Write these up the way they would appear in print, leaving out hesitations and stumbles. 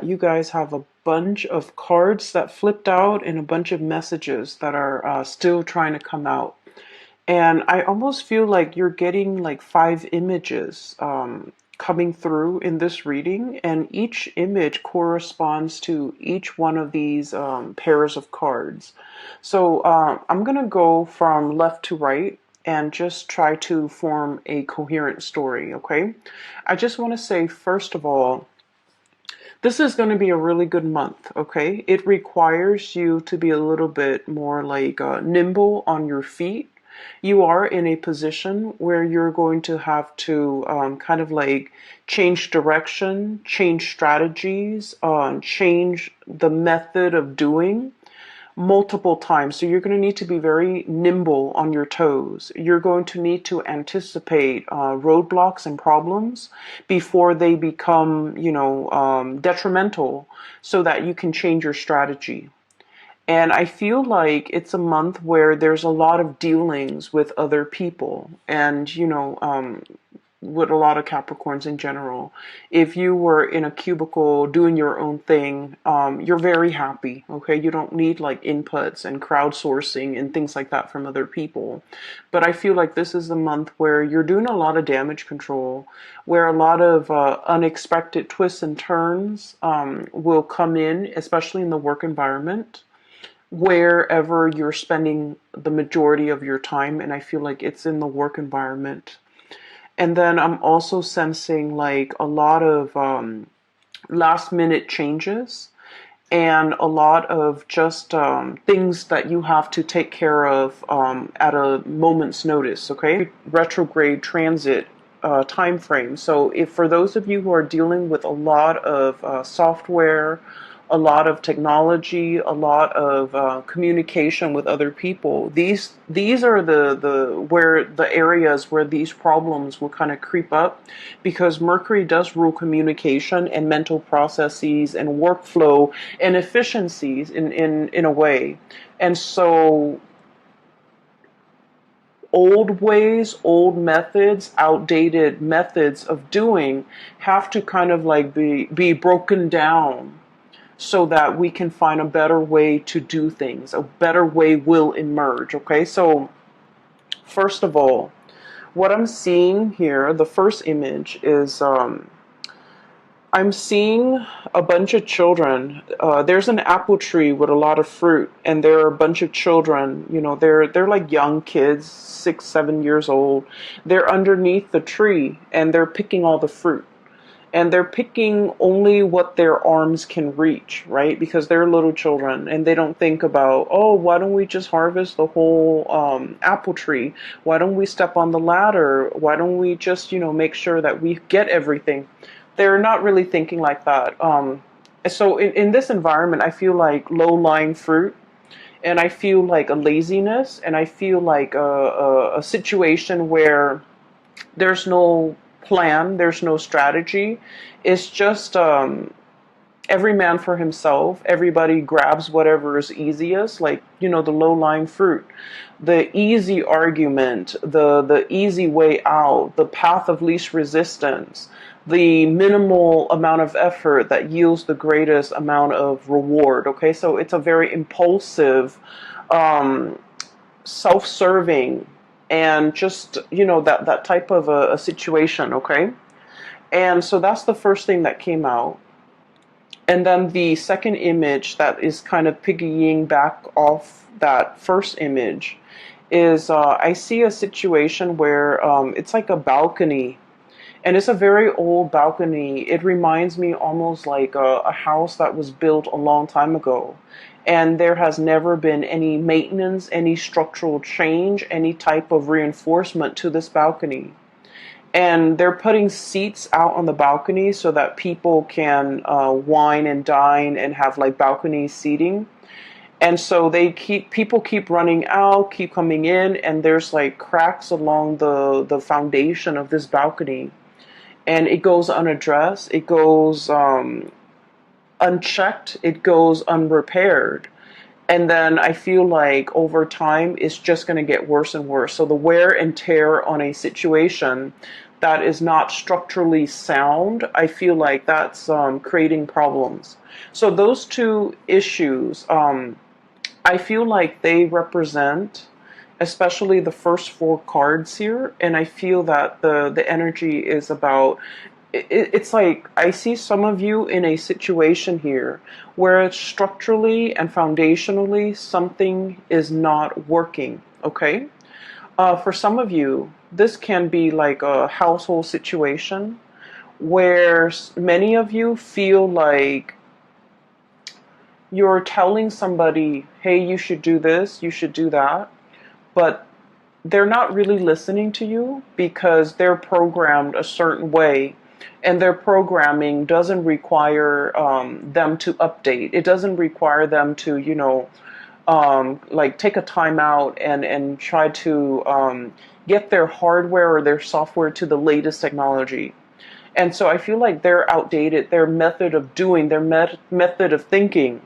You guys have a bunch of cards that flipped out and a bunch of messages that are still trying to come out. And I almost feel like you're getting like five images coming through in this reading, and each image corresponds to each one of these pairs of cards. So I'm going to go from left to right and just try to form a coherent story, okay? I just want to say, first of all, this is going to be a really good month, okay? It requires you to be a little bit more like nimble on your feet. You are in a position where you're going to have to kind of like change direction, change strategies, change the method of doing multiple times. So you're going to need to be very nimble on your toes. You're going to need to anticipate roadblocks and problems before they become, detrimental, so that you can change your strategy. And I feel like it's a month where there's a lot of dealings with other people, and with a lot of Capricorns in general. If you were in a cubicle doing your own thing, you're very happy, okay? You don't need like inputs and crowdsourcing and things like that from other people. But I feel like this is the month where you're doing a lot of damage control, where a lot of unexpected twists and turns will come in, especially in the work environment, wherever you're spending the majority of your time. And I feel like it's in the work environment. And then I'm also sensing like a lot of last minute changes and a lot of just things that you have to take care of at a moment's notice, okay? Retrograde transit time frame. So if for those of you who are dealing with a lot of software, a lot of technology, a lot of communication with other people, these are the where the areas where these problems will kind of creep up, because Mercury does rule communication and mental processes and workflow and efficiencies in a way. And so old ways, old methods, outdated methods of doing have to kind of like be broken down so that we can find a better way to do things. A better way will emerge, okay? So first of all, what I'm seeing here, the first image is I'm seeing a bunch of children. There's an apple tree with a lot of fruit, and there are a bunch of children. They're like young kids, 6, 7 years old. They're underneath the tree, and they're picking all the fruit. And they're picking only what their arms can reach, right? Because they're little children, and they don't think about, oh, why don't we just harvest the whole apple tree? Why don't we step on the ladder? Why don't we just, make sure that we get everything? They're not really thinking like that. So in this environment, I feel like low-lying fruit, and I feel like a laziness, and I feel like a situation where there's no plan, there's no strategy. It's just every man for himself. Everybody grabs whatever is easiest, like, the low-lying fruit, the easy argument, the easy way out, the path of least resistance, the minimal amount of effort that yields the greatest amount of reward, okay? So it's a very impulsive, self-serving, and just, that type of a situation, okay? And so that's the first thing that came out. And then the second image that is kind of piggying back off that first image is I see a situation where it's like a balcony, and it's a very old balcony. It reminds me almost like a house that was built a long time ago. And there has never been any maintenance, any structural change, any type of reinforcement to this balcony. And they're putting seats out on the balcony so that people can wine and dine and have like balcony seating. And so people keep running out, keep coming in, and there's like cracks along the foundation of this balcony. And it goes unaddressed, it goes unchecked, it goes unrepaired. And then I feel like over time, it's just going to get worse and worse. So the wear and tear on a situation that is not structurally sound, I feel like that's creating problems. So those two issues, I feel like they represent, especially the first four cards here, and I feel that the energy is about. It's like I see some of you in a situation here where structurally and foundationally something is not working. Okay, for some of you, this can be like a household situation where many of you feel like you're telling somebody, hey, you should do this, you should do that, but they're not really listening to you because they're programmed a certain way, and their programming doesn't require them to update. It doesn't require them to, like take a time out and try to get their hardware or their software to the latest technology. And so I feel like they're outdated, their method of doing, their method of thinking,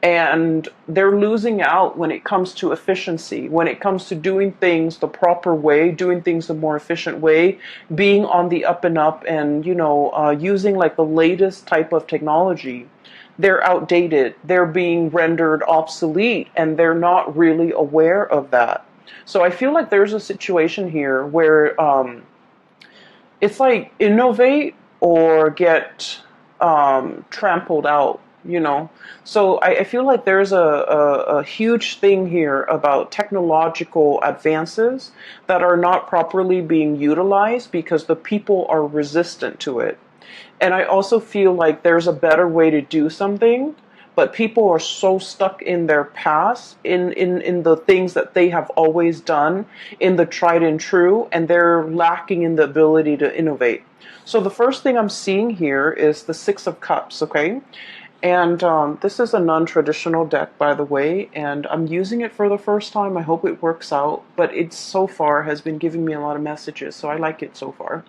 and they're losing out when it comes to efficiency, when it comes to doing things the proper way, doing things the more efficient way, being on the up and up, and using like the latest type of technology. They're outdated, they're being rendered obsolete, and they're not really aware of that. So I feel like there's a situation here where it's like innovate or get trampled out, So I feel like there's a huge thing here about technological advances that are not properly being utilized because the people are resistant to it. And I also feel like there's a better way to do something, but people are so stuck in their past, in the things that they have always done, in the tried and true, and they're lacking in the ability to innovate. So the first thing I'm seeing here is the Six of Cups, okay? And this is a non-traditional deck, by the way, and I'm using it for the first time. I hope it works out, but it so far has been giving me a lot of messages, so I like it so far.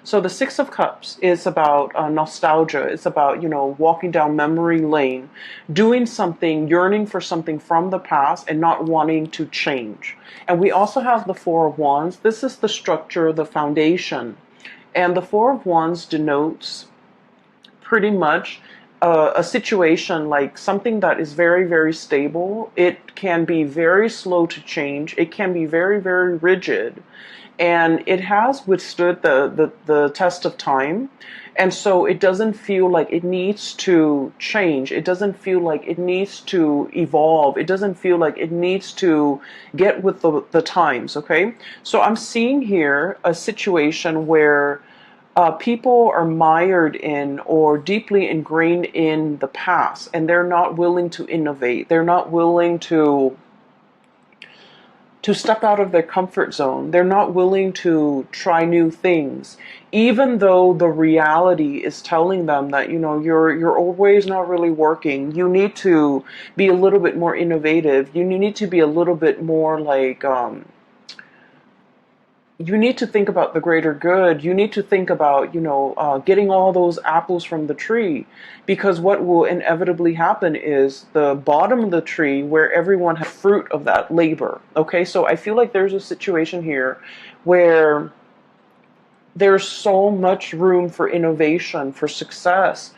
So the Six of Cups is about nostalgia. It's about, walking down memory lane, doing something, yearning for something from the past and not wanting to change. And we also have the Four of Wands. This is the structure, the foundation. And the Four of Wands denotes pretty much a situation like something that is very, very stable. It can be very slow to change. It can be very, very rigid. And it has withstood the test of time. And so it doesn't feel like it needs to change. It doesn't feel like it needs to evolve. It doesn't feel like it needs to get with the times, okay? So I'm seeing here a situation where people are mired in or deeply ingrained in the past, and they're not willing to innovate. They're not willing to step out of their comfort zone. They're not willing to try new things, even though the reality is telling them that, your old way is not really working. You need to be a little bit more innovative. You need to be a little bit more like, you need to think about the greater good. You need to think about, getting all those apples from the tree, because what will inevitably happen is the bottom of the tree where everyone has fruit of that labor. Okay, so I feel like there's a situation here where there's so much room for innovation, for success.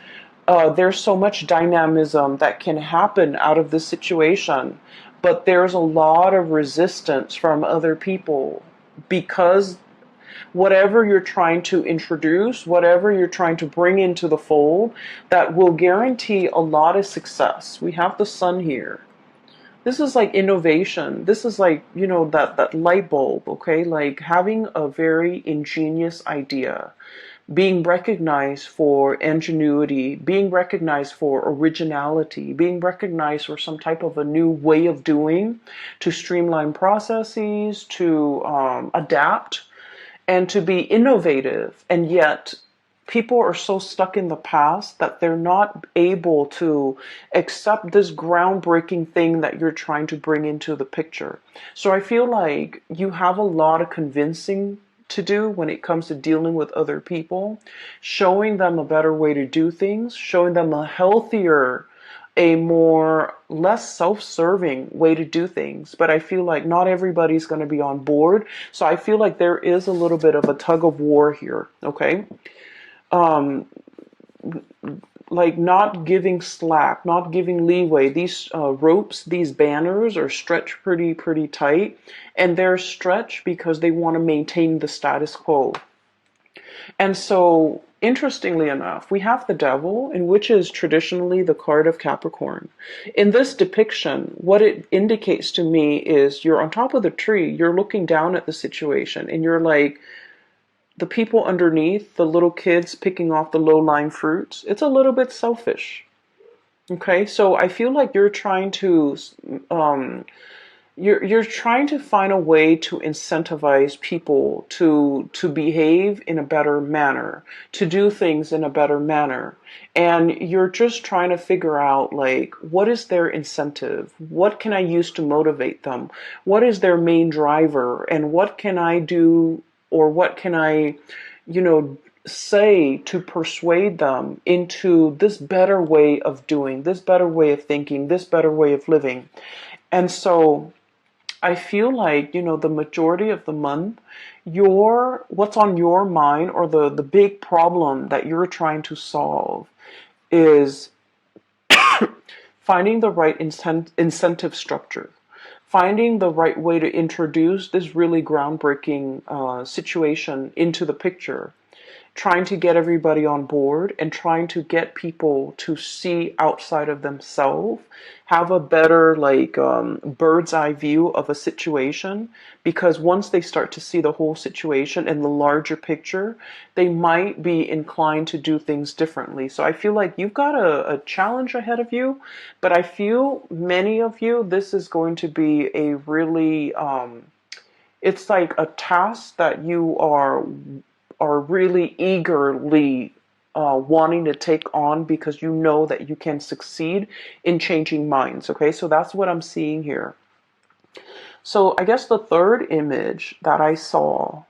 There's so much dynamism that can happen out of this situation, but there's a lot of resistance from other people, because whatever you're trying to introduce, whatever you're trying to bring into the fold, that will guarantee a lot of success. We have the sun here. This is like innovation. This is like, that light bulb, okay? Like having a very ingenious idea, being recognized for ingenuity, being recognized for originality, being recognized for some type of a new way of doing, to streamline processes, to adapt, and to be innovative. And yet people are so stuck in the past that they're not able to accept this groundbreaking thing that you're trying to bring into the picture. So I feel like you have a lot of convincing to do when it comes to dealing with other people, showing them a better way to do things, showing them a healthier a more less self-serving way to do things, but I feel like not everybody's going to be on board. So I feel like there is a little bit of a tug of war here, okay? Um, like not giving slack, not giving leeway. These ropes, these banners are stretched pretty tight, and they're stretched because they want to maintain the status quo. And so, interestingly enough, we have the devil, in which is traditionally the card of Capricorn. In this depiction, what it indicates to me is you're on top of the tree, you're looking down at the situation, and you're like, the people underneath, the little kids picking off the low-lying fruits, it's a little bit selfish. Okay, so I feel like you're trying to you're trying to find a way to incentivize people to behave in a better manner, to do things in a better manner. And you're just trying to figure out, like, what is their incentive? What can I use to motivate them? What is their main driver? And what can I do, or what can I, you know, say to persuade them into this better way of doing, this better way of thinking, this better way of living? And so I feel like, the majority of the month, what's on your mind, or the big problem that you're trying to solve, is finding the right incentive structure, finding the right way to introduce this really groundbreaking situation into the picture, trying to get everybody on board and trying to get people to see outside of themselves, have a better, like, bird's eye view of a situation. Because once they start to see the whole situation and the larger picture, they might be inclined to do things differently. So I feel like you've got a challenge ahead of you, but I feel many of you, this is going to be a really, it's like a task that you are really eagerly wanting to take on, because you know that you can succeed in changing minds. Okay, so that's what I'm seeing here. So I guess the third image that I saw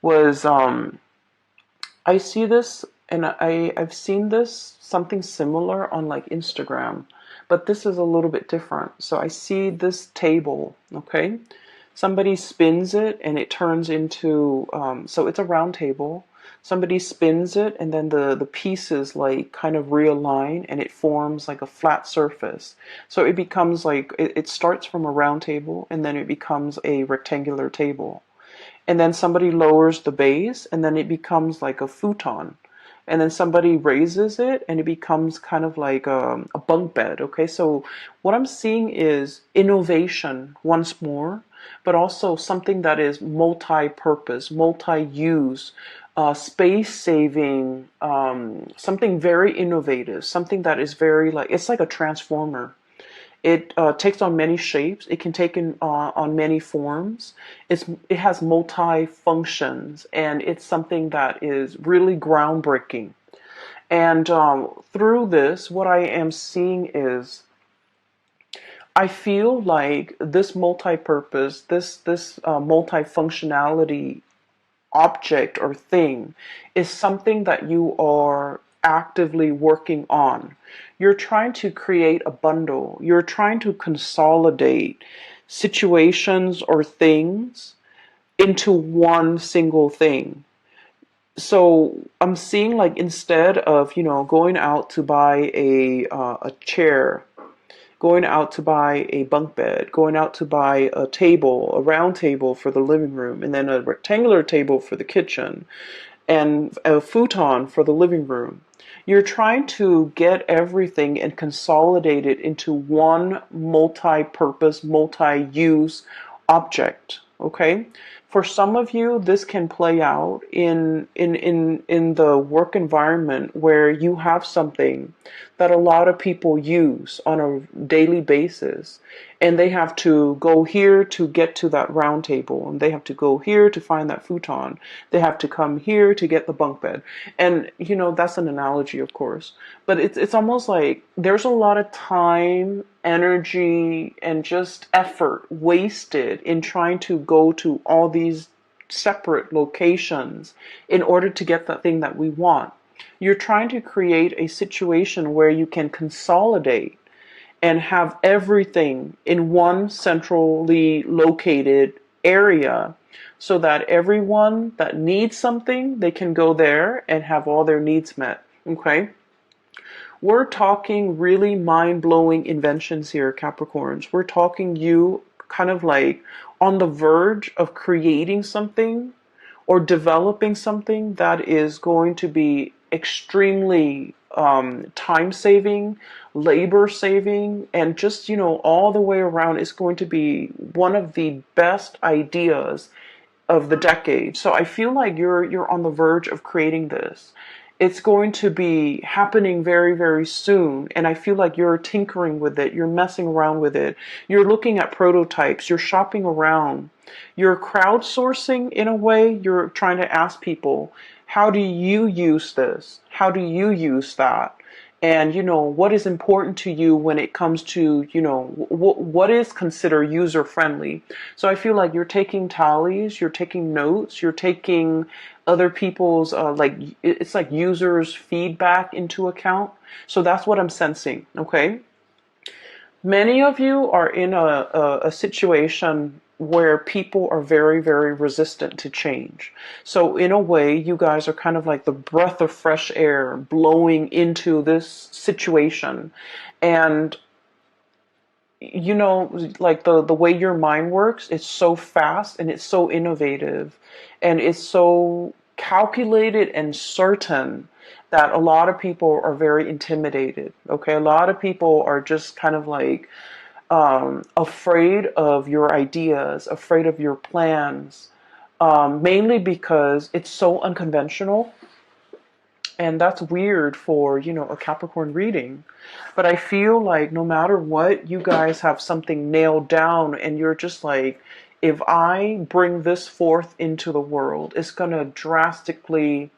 was, I see this, and I've seen this something similar on, like, Instagram, but this is a little bit different. So I see this table, okay? Somebody spins it and it turns into, so it's a round table. Somebody spins it, and then the pieces, like, kind of realign, and it forms like a flat surface. So it becomes like, it starts from a round table, and then it becomes a rectangular table. And then somebody lowers the base, and then it becomes like a futon. And then somebody raises it, and it becomes kind of like a bunk bed. Okay, so what I'm seeing is innovation once more, but also something that is multi-purpose, multi-use, space-saving, something very innovative, something that is very, like, it's like a transformer. It takes on many shapes. It can take on many forms. It has multi functions, and it's something that is really groundbreaking. And through this, what I am seeing is, I feel like this multi-purpose, this multi-functionality object or thing is something that you are actively working on. You're trying to create a bundle. You're trying to consolidate situations or things into one single thing. So I'm seeing, like, instead of, going out to buy a chair, going out to buy a bunk bed, going out to buy a table, a round table for the living room, and then a rectangular table for the kitchen, and a futon for the living room. You're trying to get everything and consolidate it into one multi-purpose, multi-use object. Okay? For some of you, this can play out in the work environment, where you have something that a lot of people use on a daily basis, and they have to go here to get to that round table, and they have to go here to find that futon. They have to come here to get the bunk bed. And that's an analogy, of course, but it's almost like there's a lot of time, energy, and just effort wasted in trying to go to all these separate locations in order to get the thing that we want. You're trying to create a situation where you can consolidate and have everything in one centrally located area so that everyone that needs something, they can go there and have all their needs met. Okay? We're talking really mind-blowing inventions here, Capricorns. We're talking you kind of like on the verge of creating something or developing something that is going to be extremely time saving, labor saving, and just, all the way around is going to be one of the best ideas of the decade. So I feel like you're on the verge of creating this. It's going to be happening very, very soon. And I feel like you're tinkering with it. You're messing around with it. You're looking at prototypes. You're shopping around. You're crowdsourcing in a way. You're trying to ask people, how do you use this? How do you use that? And what is important to you when it comes to what is considered user friendly. So I feel like you're taking tallies, you're taking notes, you're taking other people's it's like users feedback into account. So that's what I'm sensing. Okay, many of you are in a situation where people are very, very resistant to change. So in a way, you guys are kind of like the breath of fresh air blowing into this situation. And like the way your mind works, it's so fast and it's so innovative and it's so calculated and certain that a lot of people are very intimidated. Okay, a lot of people are just kind of like afraid of your ideas, afraid of your plans, mainly because it's so unconventional. And that's weird for, a Capricorn reading. But I feel like no matter what, you guys have something nailed down and you're just like, if I bring this forth into the world, it's going to drastically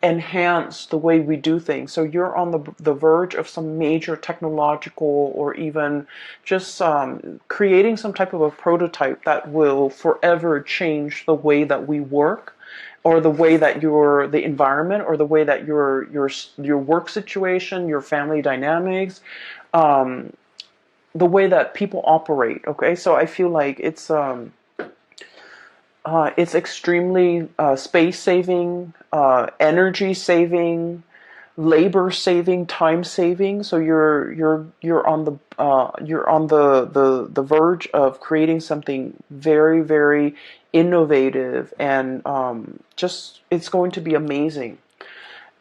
enhance the way we do things. So you're on the verge of some major technological or even just creating some type of a prototype that will forever change the way that we work, or the way that the environment, or the way that your work situation, your family dynamics, the way that people operate. Okay, so I feel like it's extremely space saving, energy saving, labor saving, time saving. So you're on the verge of creating something very, very innovative, and just it's going to be amazing.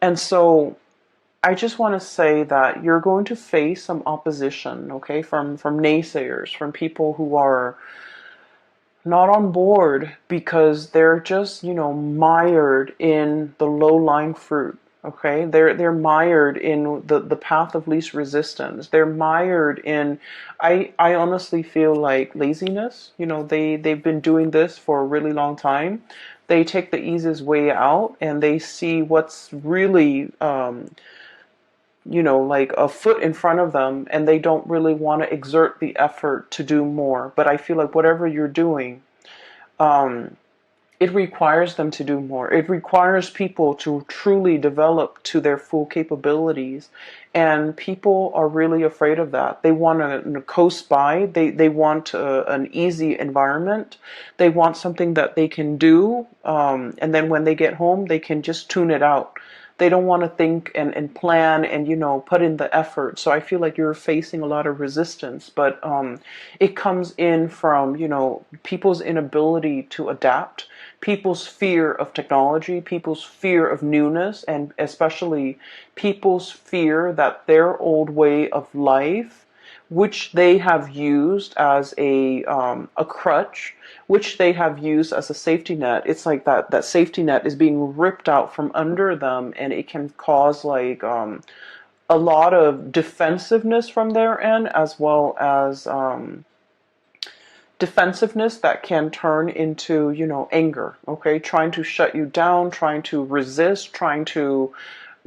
And so I just want to say that you're going to face some opposition, okay, from naysayers, from people who are not on board because they're just, mired in the low-lying fruit. Okay, they're mired in the path of least resistance. They're mired in, I honestly feel like laziness. They've been doing this for a really long time. They take the easiest way out and they see what's really like a foot in front of them, and they don't really want to exert the effort to do more. But I feel like whatever you're doing, it requires them to do more. It requires people to truly develop to their full capabilities. And people are really afraid of that. They want to coast by. They want an easy environment. They want something that they can do. And then when they get home, they can just tune it out. They don't want to think and plan and, put in the effort. So I feel like you're facing a lot of resistance, but it comes in from, people's inability to adapt, people's fear of technology, people's fear of newness, and especially people's fear that their old way of life, which they have used as a crutch, which they have used as a safety net. It's like that safety net is being ripped out from under them, and it can cause like a lot of defensiveness from their end, as well as defensiveness that can turn into, anger. Okay, trying to shut you down, trying to resist, trying to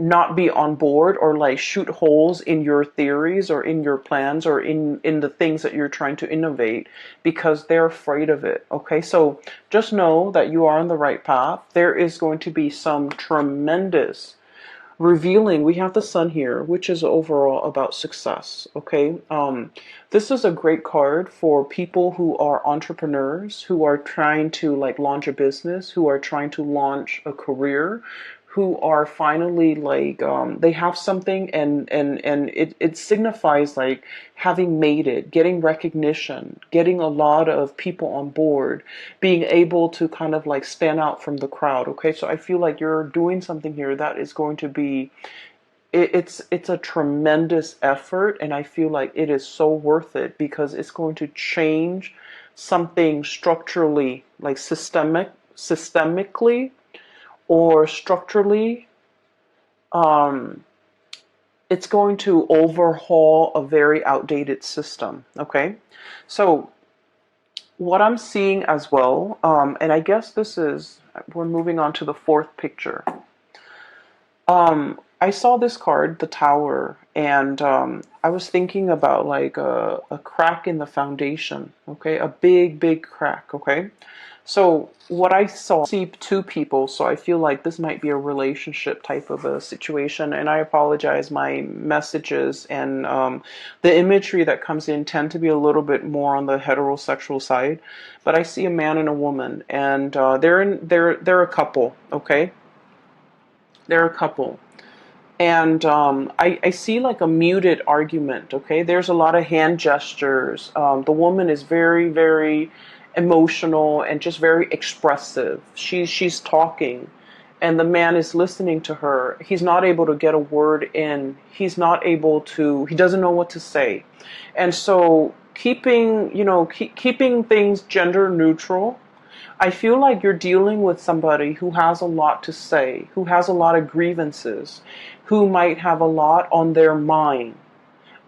not be on board, or like shoot holes in your theories or in your plans or in the things that you're trying to innovate, because they're afraid of it. Okay, so just know that you are on the right path. There is going to be some tremendous revealing, we have the sun here, which is overall about success. Okay. This is a great card for people who are entrepreneurs, who are trying to like launch a business, who are trying to launch a career, who are finally like they have something, and it signifies like having made it, getting recognition, getting a lot of people on board, being able to kind of like stand out from the crowd. Okay, so I feel like you're doing something here that is going to be it's a tremendous effort, and I feel like it is so worth it because it's going to change something structurally, like systemically or structurally. um, it's going to overhaul a very outdated system. Okay, so what I'm seeing as well, and I guess we're moving on to the fourth picture. I saw this card, the Tower, and I was thinking about like a crack in the foundation. Okay, a big, big crack. Okay, so what I saw, see two people, so I feel like this might be a relationship type of a situation. And I apologize, my messages and the imagery that comes in tend to be a little bit more on the heterosexual side. But I see a man and a woman, and they're a couple. Okay, they're a couple. And I see like a muted argument. Okay, there's a lot of hand gestures. The woman is very, very emotional and just very expressive. She's talking, and the man is listening to her. He's not able to get a word in. He's not able to. He doesn't know what to say, and so keeping things gender neutral. I feel like you're dealing with somebody who has a lot to say, who has a lot of grievances, who might have a lot on their mind.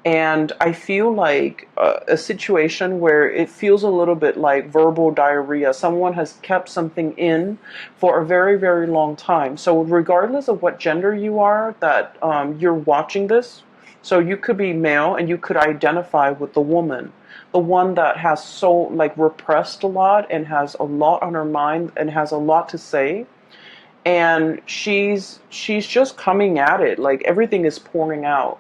And I feel like a situation where it feels a little bit like verbal diarrhea. Someone has kept something in for a very, very long time. So regardless of what gender you are, that you're watching this, so you could be male and you could identify with the woman, the one that has so like repressed a lot and has a lot on her mind and has a lot to say. And she's just coming at it like everything is pouring out.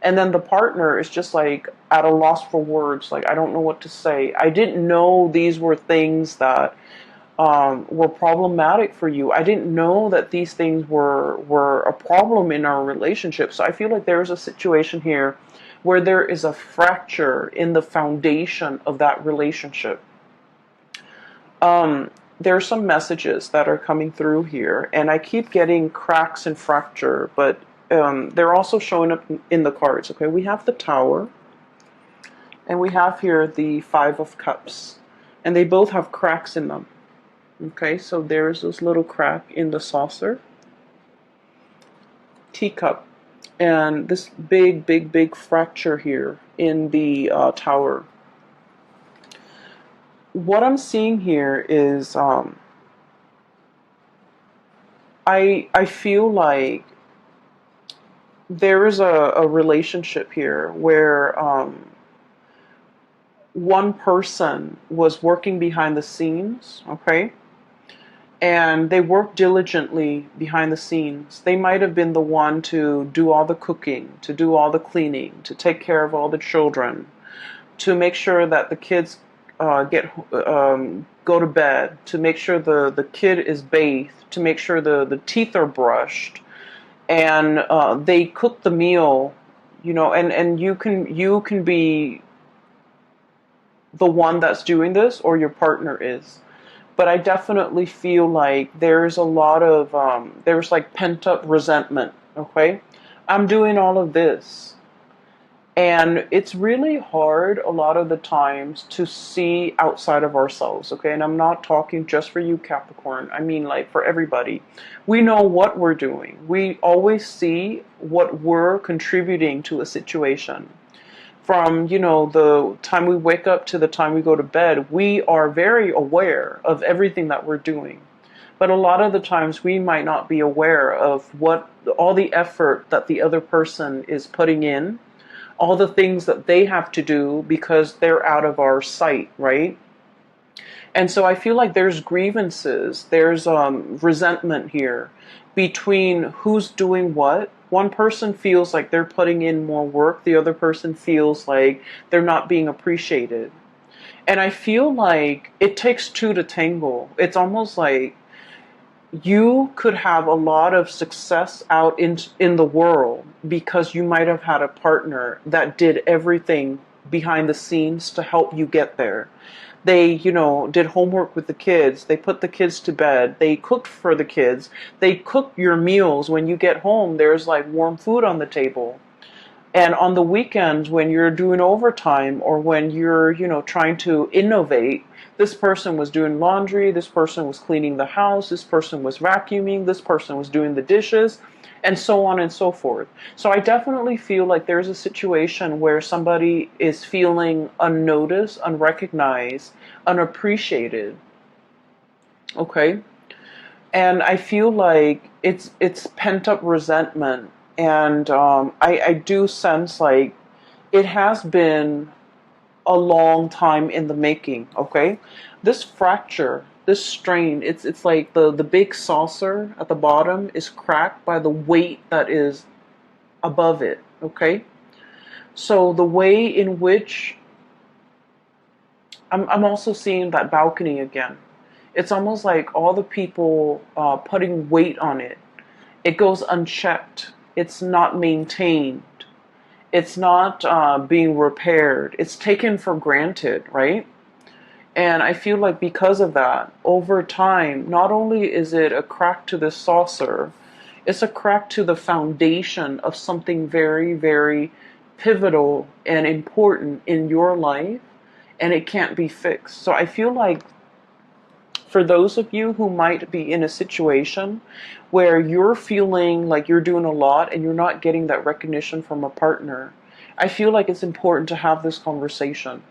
And then the partner is just like at a loss for words. Like, I don't know what to say. I didn't know these were things that were problematic for you. I didn't know that these things were a problem in our relationship. So I feel like there is a situation here where there is a fracture in the foundation of that relationship. There are some messages that are coming through here, and I keep getting cracks and fracture, but they're also showing up in the cards. Okay, we have the Tower, and we have here the Five of Cups, and they both have cracks in them. Okay, so there's this little crack in the saucer, teacup, and this big, big, big fracture here in the Tower. What I'm seeing here is I feel like there is a relationship here where one person was working behind the scenes, okay? And they worked diligently behind the scenes. They might have been the one to do all the cooking, to do all the cleaning, to take care of all the children, to make sure that the kids go to bed, to make sure the kid is bathed, to make sure the teeth are brushed, and they cook the meal, and you can be the one that's doing this, or your partner is. But I definitely feel like there's a lot of there's like pent up resentment. Okay, I'm doing all of this. And it's really hard a lot of the times to see outside of ourselves, okay? And I'm not talking just for you, Capricorn. I mean, like, for everybody. We know what we're doing. We always see what we're contributing to a situation. From, the time we wake up to the time we go to bed, we are very aware of everything that we're doing. But a lot of the times we might not be aware of what all the effort that the other person is putting in, all the things that they have to do because they're out of our sight, right? And so I feel like there's grievances, there's resentment here between who's doing what. One person feels like they're putting in more work, the other person feels like they're not being appreciated. And I feel like it takes two to tangle. It's almost like you could have a lot of success out in the world because you might have had a partner that did everything behind the scenes to help you get there. They, did homework with the kids. They put the kids to bed. They cooked for the kids. They cook your meals. When you get home, there's like warm food on the table. And on the weekends, when you're doing overtime or when you're, trying to innovate, this person was doing laundry, this person was cleaning the house, this person was vacuuming, this person was doing the dishes, and so on and so forth. So I definitely feel like there's a situation where somebody is feeling unnoticed, unrecognized, unappreciated. Okay? And I feel like it's pent up resentment, and I do sense like it has been a long time in the making. Okay, this fracture, this strain, it's like the big saucer at the bottom is cracked by the weight that is above it. Okay, so the way in which I'm also seeing that balcony again. It's almost like all the people putting weight on it. It goes unchecked. It's not maintained. It's not being repaired. It's taken for granted, right? And I feel like because of that, over time, not only is it a crack to the saucer, it's a crack to the foundation of something very, very pivotal and important in your life, and it can't be fixed. So I feel like for those of you who might be in a situation where you're feeling like you're doing a lot and you're not getting that recognition from a partner, I feel like it's important to have this conversation.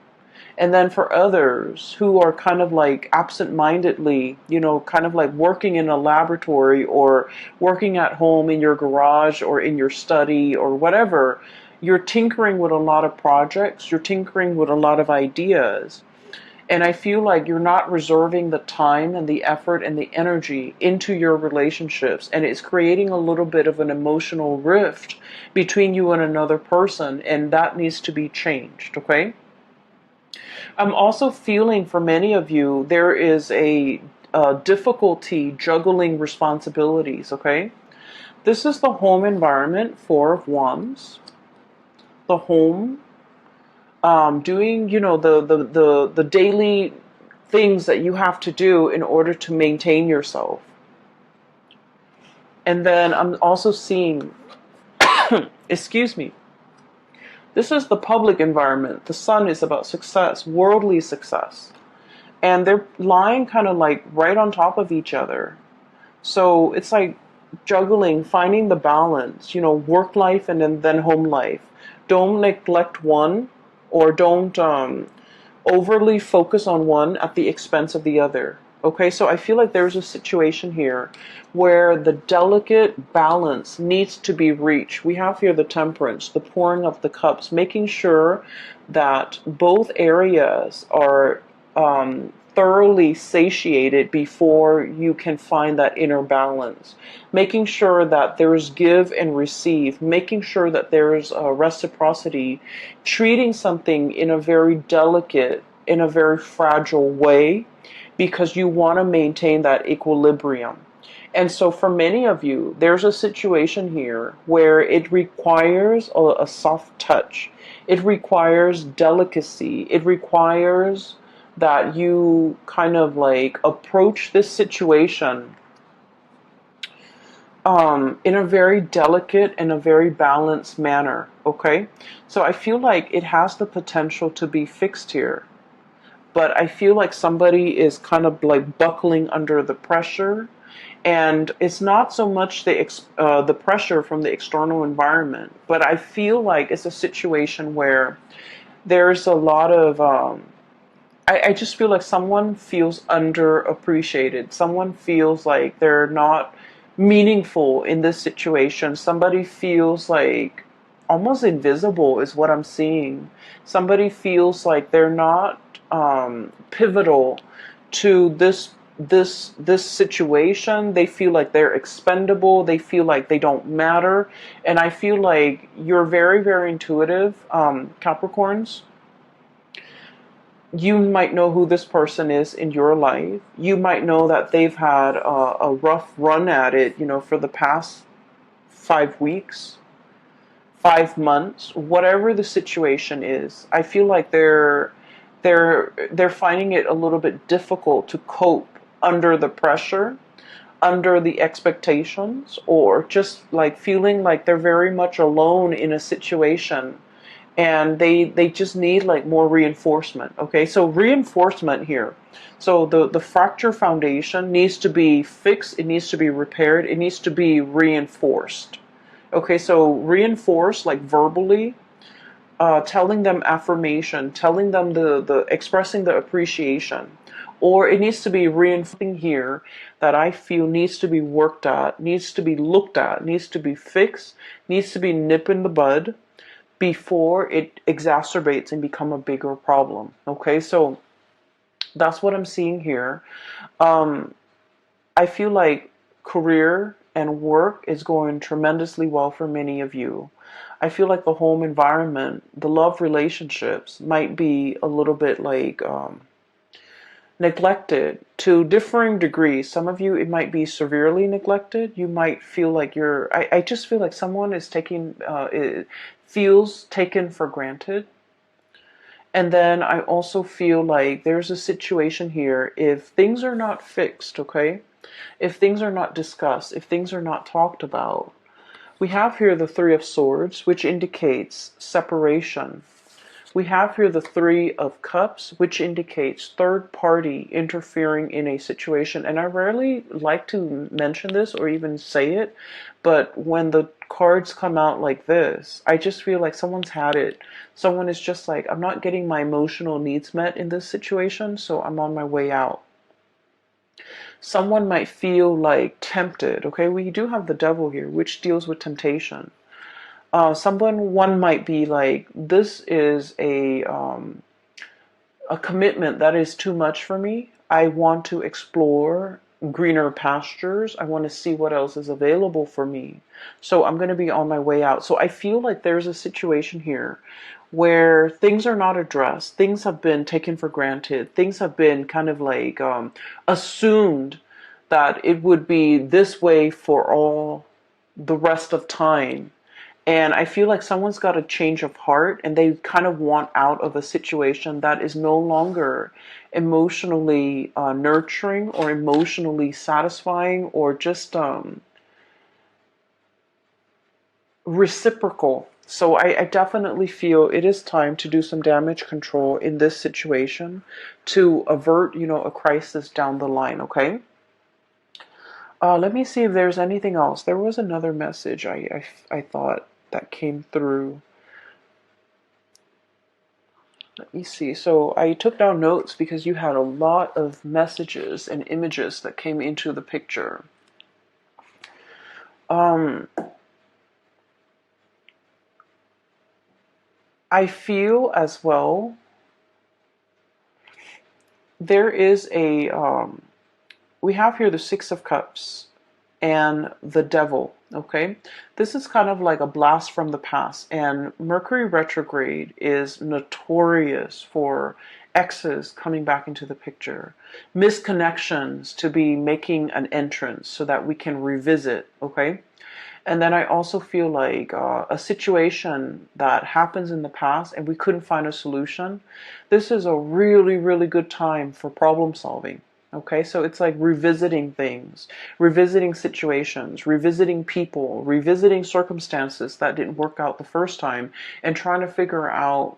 And then for others who are kind of like absent-mindedly, kind of like working in a laboratory or working at home in your garage or in your study or whatever, you're tinkering with a lot of projects, you're tinkering with a lot of ideas. And I feel like you're not reserving the time and the effort and the energy into your relationships. And it's creating a little bit of an emotional rift between you and another person. And that needs to be changed, okay? I'm also feeling for many of you, there is a difficulty juggling responsibilities, okay? This is the home environment, Four of Wands. The home, doing, the daily things that you have to do in order to maintain yourself. And then I'm also seeing, excuse me, this is the public environment. The sun is about success, worldly success. And they're lying kind of like right on top of each other. So it's like juggling, finding the balance, work life and then home life. Don't neglect one, or don't overly focus on one at the expense of the other. Okay, so I feel like there's a situation here where the delicate balance needs to be reached. We have here the temperance, the pouring of the cups, making sure that both areas are thoroughly satiated before you can find that inner balance. Making sure that there's give and receive, making sure that there's reciprocity, treating something in a very delicate, in a very fragile way, because you want to maintain that equilibrium. And so for many of you, there's a situation here where it requires a soft touch. It requires delicacy. It requires that you kind of like approach this situation in a very delicate and a very balanced manner, okay? So I feel like it has the potential to be fixed here. But I feel like somebody is kind of like buckling under the pressure. And it's not so much the pressure from the external environment, but I feel like it's a situation where there's a lot of I just feel like someone feels underappreciated. Someone feels like they're not meaningful in this situation. Somebody feels like almost invisible is what I'm seeing. Somebody feels like they're not pivotal to this situation. They feel like they're expendable. They feel like they don't matter. And I feel like you're very, very intuitive, Capricorns. You might know who this person is in your life. You might know that they've had a rough run at it, for the past 5 weeks, 5 months, whatever the situation is. I feel like they're finding it a little bit difficult to cope under the pressure, under the expectations, or just like feeling like they're very much alone in a situation, and they just need like more reinforcement. Okay, so reinforcement here. So the fracture foundation needs to be fixed, it needs to be repaired, it needs to be reinforced. Okay, so reinforce like verbally, telling them affirmation, telling them the expressing the appreciation, or it needs to be reinforcing here that I feel needs to be worked at, needs to be looked at, needs to be fixed, needs to be nipped in the bud before it exacerbates and become a bigger problem. Okay, so that's what I'm seeing here. I feel like career and work is going tremendously well for many of you. I feel like the home environment, the love relationships might be a little bit like neglected to differing degrees. Some of you, it might be severely neglected. You might feel like I just feel like someone is it feels taken for granted. And then I also feel like there's a situation here, if things are not fixed, okay? If things are not discussed, if things are not talked about, we have here the Three of Swords, which indicates separation. We have here the Three of Cups, which indicates third party interfering in a situation. And I rarely like to mention this or even say it, but when the cards come out like this, I just feel like someone's had it. Someone is just like, I'm not getting my emotional needs met in this situation, so I'm on my way out. Someone might feel like tempted. Okay, we do have the Devil here, which deals with temptation. One might be like, this is a commitment that is too much for me. I want to explore greener pastures. I want to see what else is available for me. So I'm going to be on my way out. So I feel like there's a situation here where things are not addressed. Things have been taken for granted. Things have been kind of like assumed that it would be this way for all the rest of time. And I feel like someone's got a change of heart and they kind of want out of a situation that is no longer emotionally nurturing or emotionally satisfying or just reciprocal. So I definitely feel it is time to do some damage control in this situation to avert, a crisis down the line, okay? Let me see if there's anything else. There was another message I thought that came through. Let me see. So I took down notes because you had a lot of messages and images that came into the picture. I feel as well there is we have here the Six of Cups and the Devil, okay? This is kind of like a blast from the past, and Mercury retrograde is notorious for exes coming back into the picture, misconnections to be making an entrance so that we can revisit, okay? And then I also feel like a situation that happens in the past and we couldn't find a solution. This is a really, really good time for problem solving. Okay, so it's like revisiting things, revisiting situations, revisiting people, revisiting circumstances that didn't work out the first time, and trying to figure out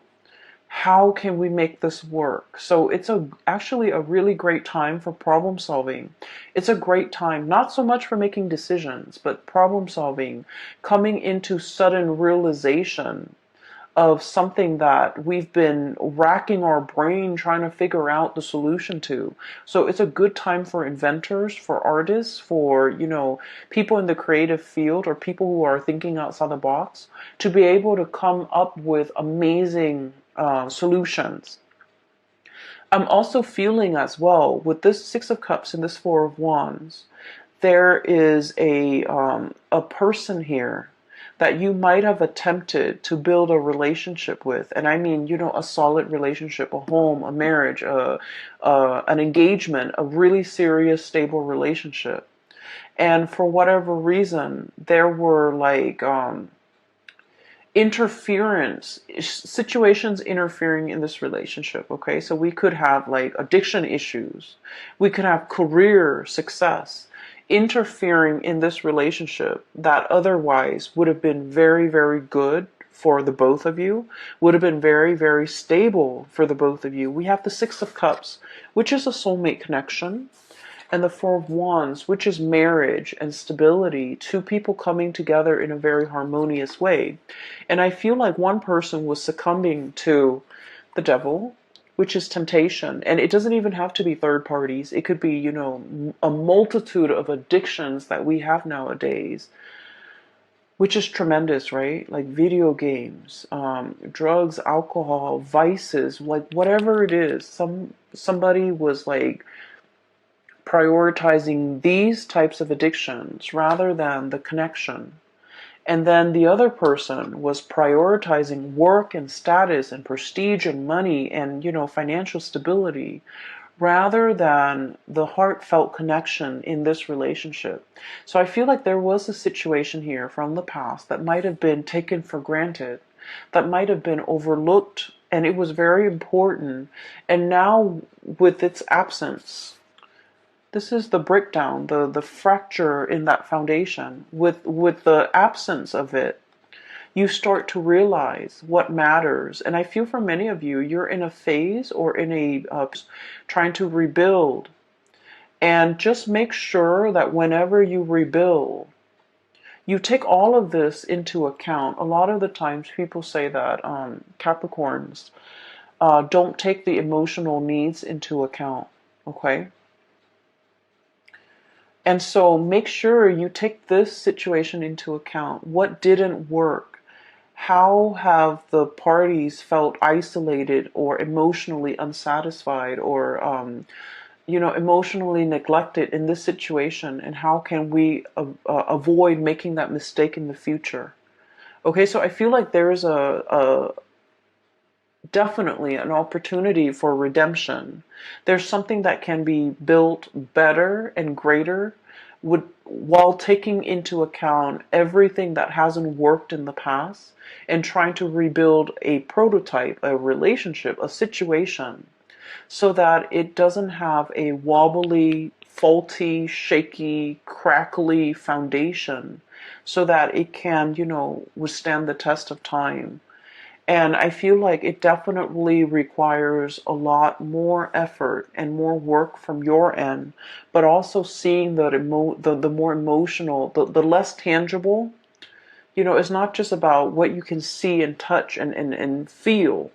how can we make this work. So it's actually a really great time for problem solving. It's a great time, not so much for making decisions, but problem solving, coming into sudden realization of something that we've been racking our brain trying to figure out the solution to. So it's a good time for inventors, for artists, for, people in the creative field or people who are thinking outside the box to be able to come up with amazing solutions. I'm also feeling as well with this Six of Cups and this Four of Wands, there is a person here that you might have attempted to build a relationship with, and I mean, you know, a solid relationship, a home, a marriage, an engagement, a really serious, stable relationship. And for whatever reason, there were like interference situations interfering in this relationship. Okay, so we could have like addiction issues, we could have career success interfering in this relationship that otherwise would have been very, very good for the both of you, would have been very, very stable for the both of you. We have the Six of Cups, which is a soulmate connection, and the Four of Wands, which is marriage and stability, two people coming together in a very harmonious way. And I feel like one person was succumbing to the devil, which is temptation. And it doesn't even have to be third parties. It could be, you know, a multitude of addictions that we have nowadays, which is tremendous, right? Like video games, drugs, alcohol, vices, like whatever it is. Somebody was like prioritizing these types of addictions rather than the connection. And then the other person was prioritizing work and status and prestige and money and, you know, financial stability rather than the heartfelt connection in this relationship. So I feel like there was a situation here from the past that might have been taken for granted, that might have been overlooked, and it was very important. And now, with its absence, this is the breakdown, the fracture in that foundation. With the absence of it, you start to realize what matters. And I feel for many of you, you're in a phase or in a trying to rebuild. And just make sure that whenever you rebuild, you take all of this into account. A lot of the times people say that Capricorns don't take the emotional needs into account. Okay? And so make sure you take this situation into account. What didn't work? How have the parties felt isolated or emotionally unsatisfied or, you know, emotionally neglected in this situation? And how can we avoid making that mistake in the future? Okay, so I feel like there is a definitely an opportunity for redemption. There's something that can be built better and greater while taking into account everything that hasn't worked in the past and trying to rebuild a prototype, a relationship, a situation so that it doesn't have a wobbly, faulty, shaky, crackly foundation so that it can, you know, withstand the test of time. And I feel like it definitely requires a lot more effort and more work from your end, but also seeing the more emotional, the less tangible. You know, it's not just about what you can see and touch and feel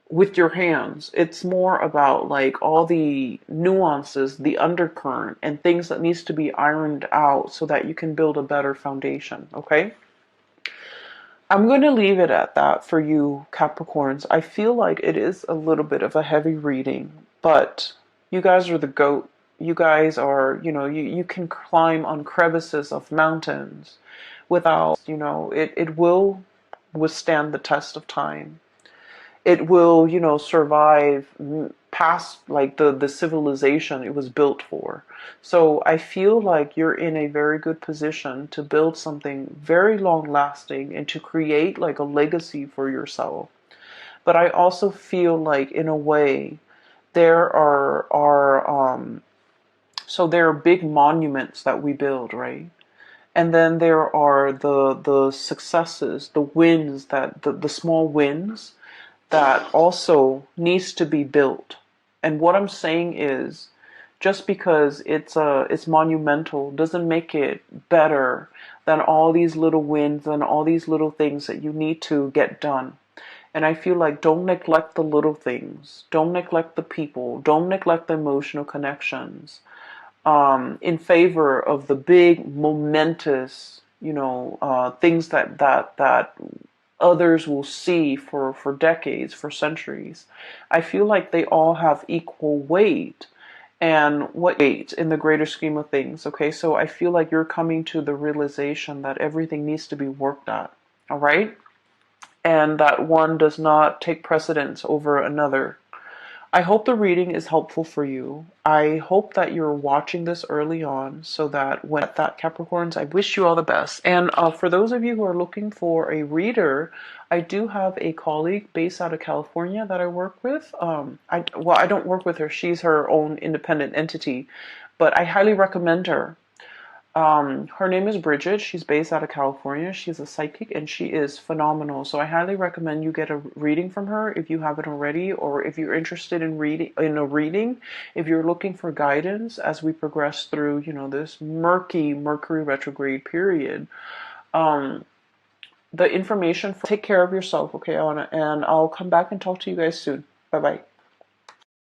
with your hands. It's more about like all the nuances, the undercurrent, and things that needs to be ironed out so that you can build a better foundation, okay? I'm going to leave it at that for you, Capricorns. I feel like it is a little bit of a heavy reading, but you guys are the GOAT. You guys are, you know, you can climb on crevices of mountains without, you know, it will withstand the test of time. It will, you know, survive past like the civilization it was built for. So I feel like you're in a very good position to build something very long lasting and to create like a legacy for yourself. But I also feel like in a way there so there are big monuments that we build, right? And then there are the successes, the wins, that the small wins that also needs to be built. And what I'm saying is, just because it's monumental doesn't make it better than all these little wins and all these little things that you need to get done. And I feel like don't neglect the little things, don't neglect the people, don't neglect the emotional connections, in favor of the big momentous, you know, things that others will see for decades, for centuries. I feel like they all have equal weight. And what weight in the greater scheme of things? Okay, so I feel like you're coming to the realization that everything needs to be worked at. All right, and that one does not take precedence over another. I hope the reading is helpful for you. I hope that you're watching this early on so that when that Capricorns, I wish you all the best. And for those of you who are looking for a reader, I do have a colleague based out of California that I work with. I don't work with her. She's her own independent entity, but I highly recommend her. Her name is Bridget. She's based out of California. She's a psychic and she is phenomenal. So I highly recommend you get a reading from her if you haven't already, or if you're interested in a reading, if you're looking for guidance as we progress through, this murky Mercury retrograde period. The information. Take care of yourself, okay, Anna, and I'll come back and talk to you guys soon. Bye bye.